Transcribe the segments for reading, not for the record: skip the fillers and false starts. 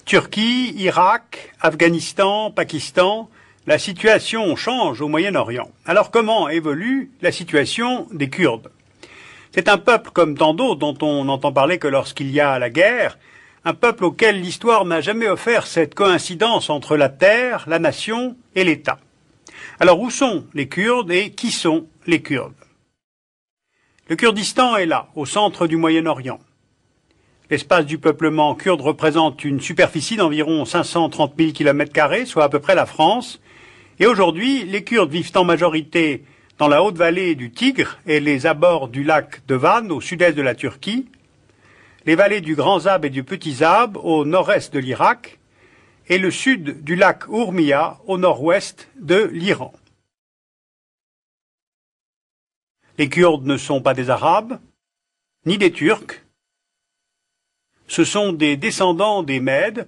Turquie, Irak, Afghanistan, Pakistan, la situation change au Moyen-Orient. Alors comment évolue la situation des Kurdes? C'est un peuple comme tant d'autres dont on n'entend parler que lorsqu'il y a la guerre, un peuple auquel l'histoire n'a jamais offert cette coïncidence entre la terre, la nation et l'État. Alors où sont les Kurdes et qui sont les Kurdes? Le Kurdistan est là, au centre du Moyen-Orient. L'espace du peuplement kurde représente une superficie d'environ 530 000 km², soit à peu près la France. Et aujourd'hui, les Kurdes vivent en majorité dans la haute vallée du Tigre et les abords du lac de Van au sud-est de la Turquie, les vallées du Grand Zab et du Petit Zab au nord-est de l'Irak et le sud du lac Ourmia au nord-ouest de l'Iran. Les Kurdes ne sont pas des Arabes, ni des Turcs. Ce sont des descendants des Mèdes.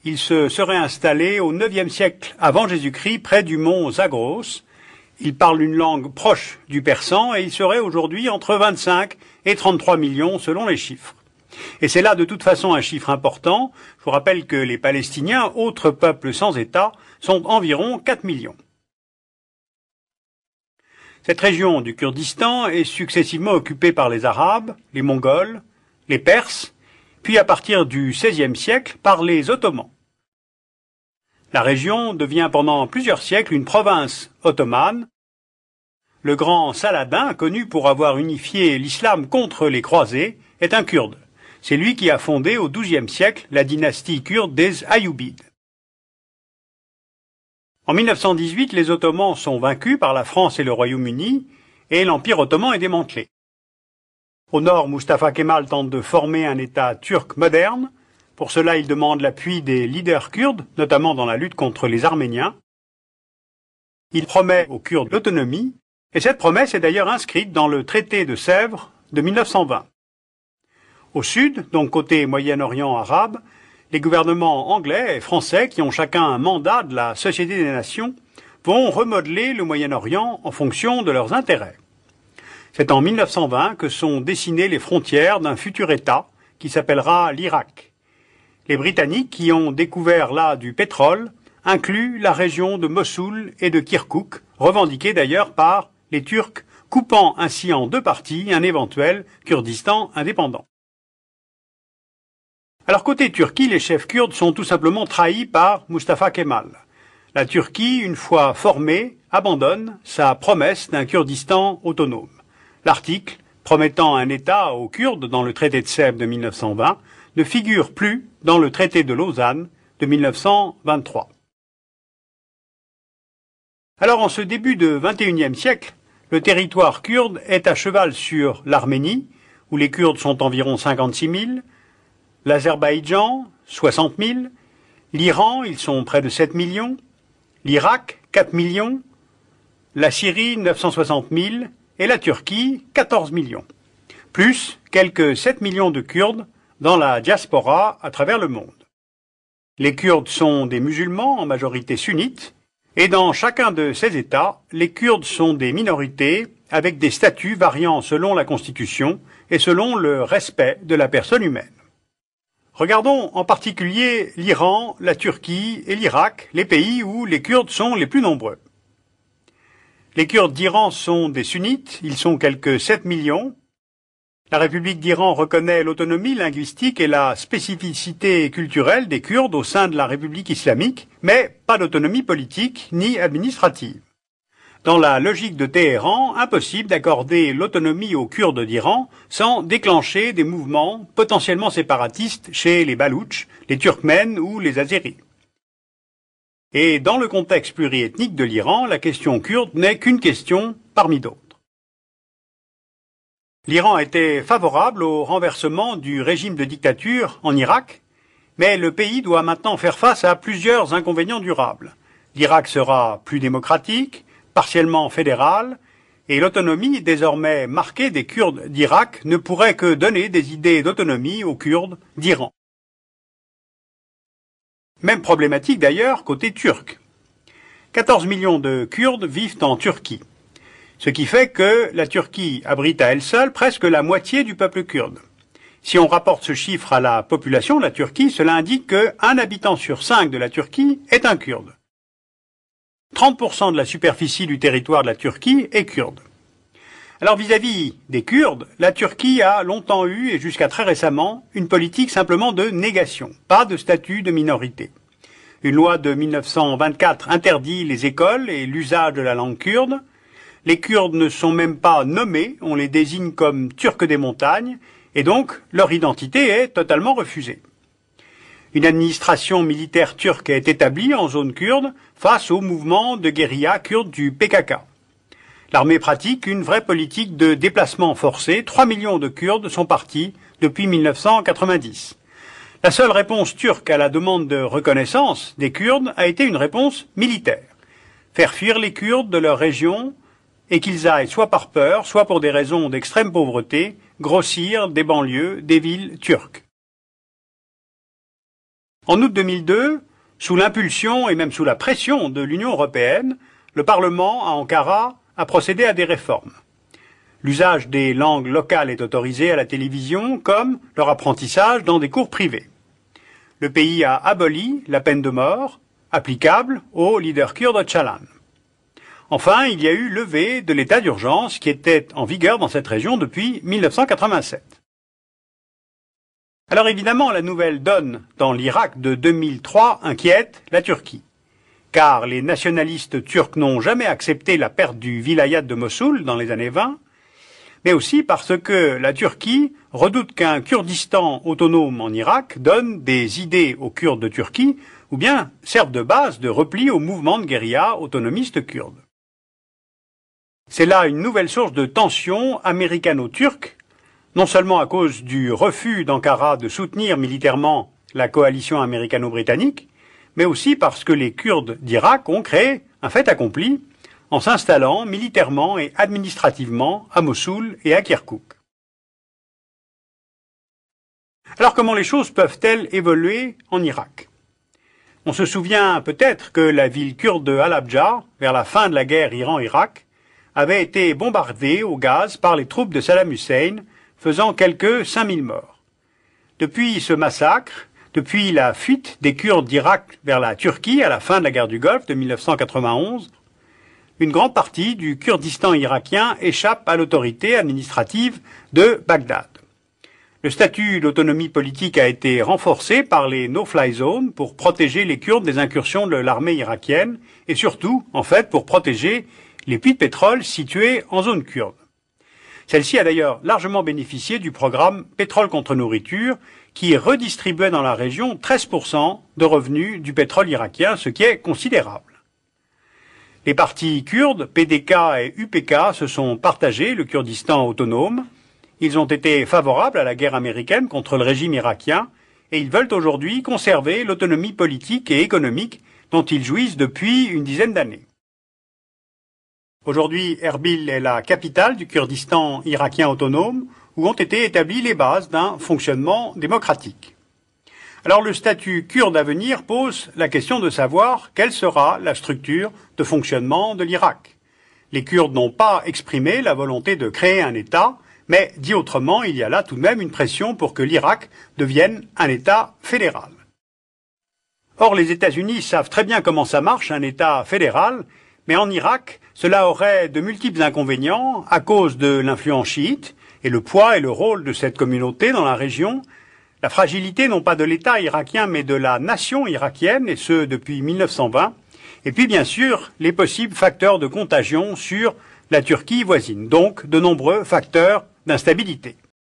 Ils se seraient installés au IXe siècle avant Jésus-Christ près du mont Zagros. Ils parlent une langue proche du persan et ils seraient aujourd'hui entre 25 et 33 millions selon les chiffres. Et c'est là de toute façon un chiffre important. Je vous rappelle que les Palestiniens, autres peuples sans État, sont environ 4 millions. Cette région du Kurdistan est successivement occupée par les Arabes, les Mongols, les Perses, puis à partir du XVIe siècle par les Ottomans. La région devient pendant plusieurs siècles une province ottomane. Le grand Saladin, connu pour avoir unifié l'islam contre les croisés, est un Kurde. C'est lui qui a fondé au XIIe siècle la dynastie kurde des Ayyoubides. En 1918, les Ottomans sont vaincus par la France et le Royaume-Uni et l'Empire ottoman est démantelé. Au nord, Mustafa Kemal tente de former un État turc moderne. Pour cela, il demande l'appui des leaders kurdes, notamment dans la lutte contre les Arméniens. Il promet aux Kurdes l'autonomie, et cette promesse est d'ailleurs inscrite dans le traité de Sèvres de 1920. Au sud, donc côté Moyen-Orient arabe, les gouvernements anglais et français, qui ont chacun un mandat de la Société des Nations, vont remodeler le Moyen-Orient en fonction de leurs intérêts. C'est en 1920 que sont dessinées les frontières d'un futur État qui s'appellera l'Irak. Les Britanniques, qui ont découvert là du pétrole, incluent la région de Mossoul et de Kirkouk, revendiquée d'ailleurs par les Turcs, coupant ainsi en deux parties un éventuel Kurdistan indépendant. Alors côté Turquie, les chefs kurdes sont tout simplement trahis par Mustafa Kemal. La Turquie, une fois formée, abandonne sa promesse d'un Kurdistan autonome. L'article, promettant un État aux Kurdes dans le traité de Sèvres de 1920, ne figure plus dans le traité de Lausanne de 1923. Alors en ce début de XXIe siècle, le territoire kurde est à cheval sur l'Arménie, où les Kurdes sont environ 56 000, l'Azerbaïdjan, 60 000, l'Iran, ils sont près de 7 millions, l'Irak, 4 millions, la Syrie, 960 000, et la Turquie, 14 millions, plus quelques 7 millions de Kurdes dans la diaspora à travers le monde. Les Kurdes sont des musulmans, en majorité sunnites, et dans chacun de ces États, les Kurdes sont des minorités avec des statuts variant selon la Constitution et selon le respect de la personne humaine. Regardons en particulier l'Iran, la Turquie et l'Irak, les pays où les Kurdes sont les plus nombreux. Les Kurdes d'Iran sont des sunnites, ils sont quelques 7 millions. La République d'Iran reconnaît l'autonomie linguistique et la spécificité culturelle des Kurdes au sein de la République islamique, mais pas d'autonomie politique ni administrative. Dans la logique de Téhéran, impossible d'accorder l'autonomie aux Kurdes d'Iran sans déclencher des mouvements potentiellement séparatistes chez les Baloutches, les Turkmènes ou les Azéris. Et dans le contexte pluriethnique de l'Iran, la question kurde n'est qu'une question parmi d'autres. L'Iran était favorable au renversement du régime de dictature en Irak, mais le pays doit maintenant faire face à plusieurs inconvénients durables. L'Irak sera plus démocratique, partiellement fédéral, et l'autonomie désormais marquée des Kurdes d'Irak ne pourrait que donner des idées d'autonomie aux Kurdes d'Iran. Même problématique d'ailleurs côté turc. 14 millions de Kurdes vivent en Turquie, ce qui fait que la Turquie abrite à elle seule presque la moitié du peuple kurde. Si on rapporte ce chiffre à la population de la Turquie, cela indique qu'un habitant sur 5 de la Turquie est un Kurde. 30% de la superficie du territoire de la Turquie est kurde. Alors vis-à-vis des Kurdes, la Turquie a longtemps eu, et jusqu'à très récemment, une politique simplement de négation, pas de statut de minorité. Une loi de 1924 interdit les écoles et l'usage de la langue kurde. Les Kurdes ne sont même pas nommés, on les désigne comme Turcs des montagnes, et donc leur identité est totalement refusée. Une administration militaire turque est établie en zone kurde face au mouvement de guérilla kurde du PKK. L'armée pratique une vraie politique de déplacement forcé. 3 millions de Kurdes sont partis depuis 1990. La seule réponse turque à la demande de reconnaissance des Kurdes a été une réponse militaire. Faire fuir les Kurdes de leur région et qu'ils aillent soit par peur, soit pour des raisons d'extrême pauvreté, grossir des banlieues des villes turques. En août 2002, sous l'impulsion et même sous la pression de l'Union européenne, le Parlement à Ankara a procédé à des réformes. L'usage des langues locales est autorisé à la télévision comme leur apprentissage dans des cours privés. Le pays a aboli la peine de mort applicable au leader kurde Öcalan. Enfin, il y a eu levée de l'état d'urgence qui était en vigueur dans cette région depuis 1987. Alors évidemment, la nouvelle donne dans l'Irak de 2003 inquiète la Turquie. Car les nationalistes turcs n'ont jamais accepté la perte du vilayat de Mossoul dans les années 20, mais aussi parce que la Turquie redoute qu'un Kurdistan autonome en Irak donne des idées aux Kurdes de Turquie ou bien serve de base de repli au mouvement de guérilla autonomiste kurde. C'est là une nouvelle source de tension américano-turque, non seulement à cause du refus d'Ankara de soutenir militairement la coalition américano-britannique, mais aussi parce que les Kurdes d'Irak ont créé un fait accompli en s'installant militairement et administrativement à Mossoul et à Kirkouk. Alors comment les choses peuvent-elles évoluer en Irak? On se souvient peut-être que la ville kurde de Halabja, vers la fin de la guerre Iran-Irak, avait été bombardée au gaz par les troupes de Saddam Hussein, faisant quelques 5000 morts. Depuis ce massacre, depuis la fuite des Kurdes d'Irak vers la Turquie à la fin de la guerre du Golfe de 1991, une grande partie du Kurdistan irakien échappe à l'autorité administrative de Bagdad. Le statut d'autonomie politique a été renforcé par les no-fly zones pour protéger les Kurdes des incursions de l'armée irakienne et surtout, en fait, pour protéger les puits de pétrole situés en zone kurde. Celle-ci a d'ailleurs largement bénéficié du programme Pétrole contre nourriture qui redistribuait dans la région 13% de revenus du pétrole irakien, ce qui est considérable. Les partis kurdes, PDK et UPK, se sont partagés le Kurdistan autonome. Ils ont été favorables à la guerre américaine contre le régime irakien et ils veulent aujourd'hui conserver l'autonomie politique et économique dont ils jouissent depuis une dizaine d'années. Aujourd'hui, Erbil est la capitale du Kurdistan irakien autonome où ont été établies les bases d'un fonctionnement démocratique. Alors le statut kurde à venir pose la question de savoir quelle sera la structure de fonctionnement de l'Irak. Les Kurdes n'ont pas exprimé la volonté de créer un État, mais dit autrement, il y a là tout de même une pression pour que l'Irak devienne un État fédéral. Or, les États-Unis savent très bien comment ça marche, un État fédéral, mais en Irak, cela aurait de multiples inconvénients à cause de l'influence chiite et le poids et le rôle de cette communauté dans la région, la fragilité non pas de l'État irakien mais de la nation irakienne, et ce depuis 1920, et puis bien sûr les possibles facteurs de contagion sur la Turquie voisine, donc de nombreux facteurs d'instabilité.